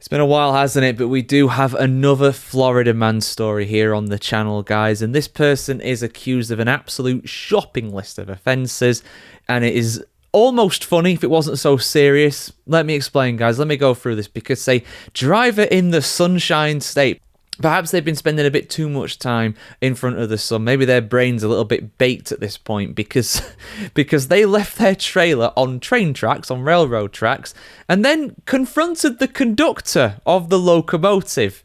It's been a while, hasn't it? But we do have another Florida man story here on the channel, guys. And this person is accused of an absolute shopping list of offences. And it is almost funny if it wasn't so serious. Let me explain, guys. Let me go through this. Because a driver in the Sunshine State, perhaps they've been spending a bit too much time in front of the sun. Maybe their brain's a little bit baked at this point because they left their trailer on train tracks, on railroad tracks, and then confronted the conductor of the locomotive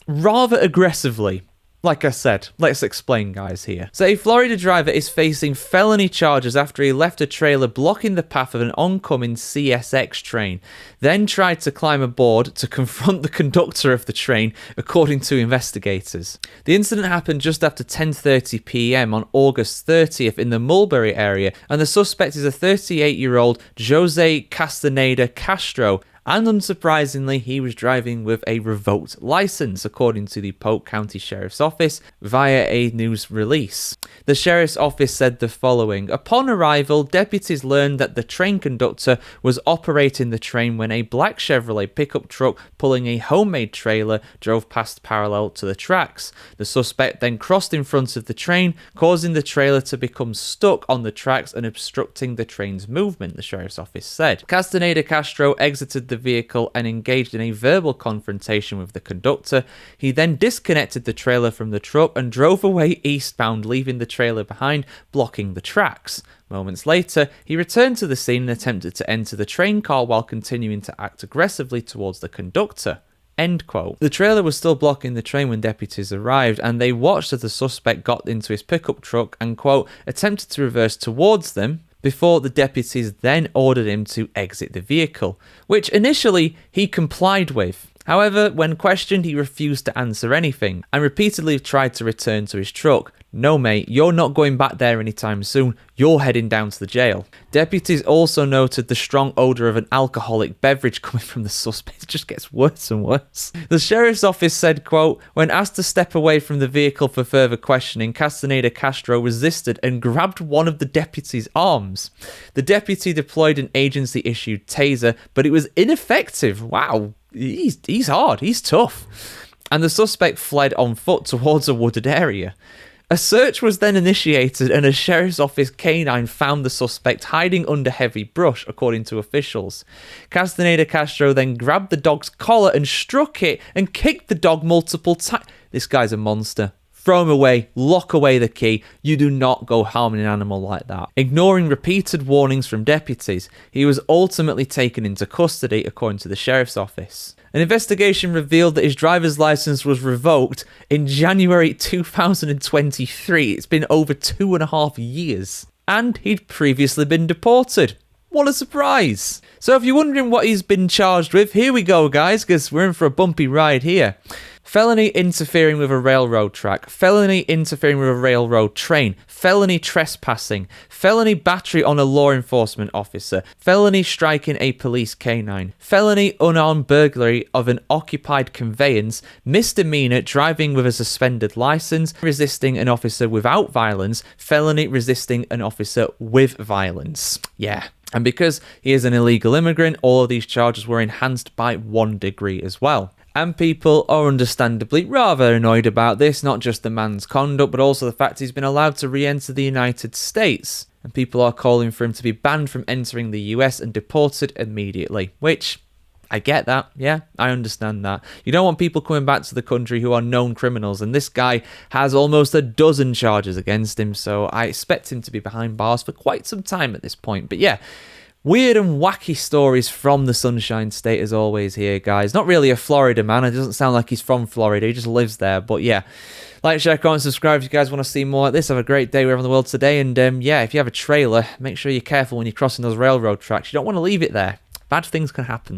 rather aggressively. Like I said, let's explain, guys, here. So a Florida driver is facing felony charges after he left a trailer blocking the path of an oncoming CSX train, then tried to climb aboard to confront the conductor of the train, according to investigators. The incident happened just after 10:30 p.m. on August 30th in the Mulberry area, and the suspect is a 38-year-old Jose Castaneda Castro, and unsurprisingly, he was driving with a revoked license, according to the Polk County Sheriff's Office via a news release. The Sheriff's Office said the following: upon arrival, deputies learned that the train conductor was operating the train when a black Chevrolet pickup truck pulling a homemade trailer drove past parallel to the tracks. The suspect then crossed in front of the train, causing the trailer to become stuck on the tracks and obstructing the train's movement, the Sheriff's Office said. Castaneda Castro exited the vehicle and engaged in a verbal confrontation with the conductor. He then disconnected the trailer from the truck and drove away eastbound, leaving the trailer behind, blocking the tracks. Moments later, he returned to the scene and attempted to enter the train car while continuing to act aggressively towards the conductor. End quote. The trailer was still blocking the train when deputies arrived, and they watched as the suspect got into his pickup truck and, quote, attempted to reverse towards them, before the deputies then ordered him to exit the vehicle, which initially he complied with. However, when questioned, he refused to answer anything and repeatedly tried to return to his truck. No, mate, you're not going back there anytime soon. You're heading down to the jail. Deputies also noted the strong odour of an alcoholic beverage coming from the suspect. It just gets worse and worse. The Sheriff's Office said, quote, when asked to step away from the vehicle for further questioning, Castaneda Castro resisted and grabbed one of the deputy's arms. The deputy deployed an agency-issued taser, but it was ineffective. Wow. He's hard. He's tough. And the suspect fled on foot towards a wooded area. A search was then initiated and a Sheriff's Office canine found the suspect hiding under heavy brush, according to officials. Castaneda Castro then grabbed the dog's collar and struck it and kicked the dog multiple times. This guy's a monster. Throw him away, lock away the key. You do not go harming an animal like that. Ignoring repeated warnings from deputies, he was ultimately taken into custody, according to the Sheriff's Office. An investigation revealed that his driver's license was revoked in January 2023. It's been over 2.5 years. And he'd previously been deported. What a surprise. So if you're wondering what he's been charged with, here we go, guys, because we're in for a bumpy ride here. Felony interfering with a railroad track, felony interfering with a railroad train, felony trespassing, felony battery on a law enforcement officer, felony striking a police canine, felony unarmed burglary of an occupied conveyance, misdemeanor driving with a suspended license, resisting an officer without violence, felony resisting an officer with violence. Yeah. And because he is an illegal immigrant, all of these charges were enhanced by 1 degree as well. And people are understandably rather annoyed about this, not just the man's conduct, but also the fact he's been allowed to re-enter the United States. And people are calling for him to be banned from entering the US and deported immediately, which I get that. Yeah, I understand that. You don't want people coming back to the country who are known criminals, and this guy has almost a dozen charges against him, so I expect him to be behind bars for quite some time at this point. But yeah, weird and wacky stories from the Sunshine State as always here, guys. Not really a Florida man. It doesn't sound like he's from Florida. He just lives there. But yeah, like, share, comment, subscribe if you guys want to see more like this. Have a great day wherever in the world today. And yeah, if you have a trailer, make sure you're careful when you're crossing those railroad tracks. You don't want to leave it there. Bad things can happen.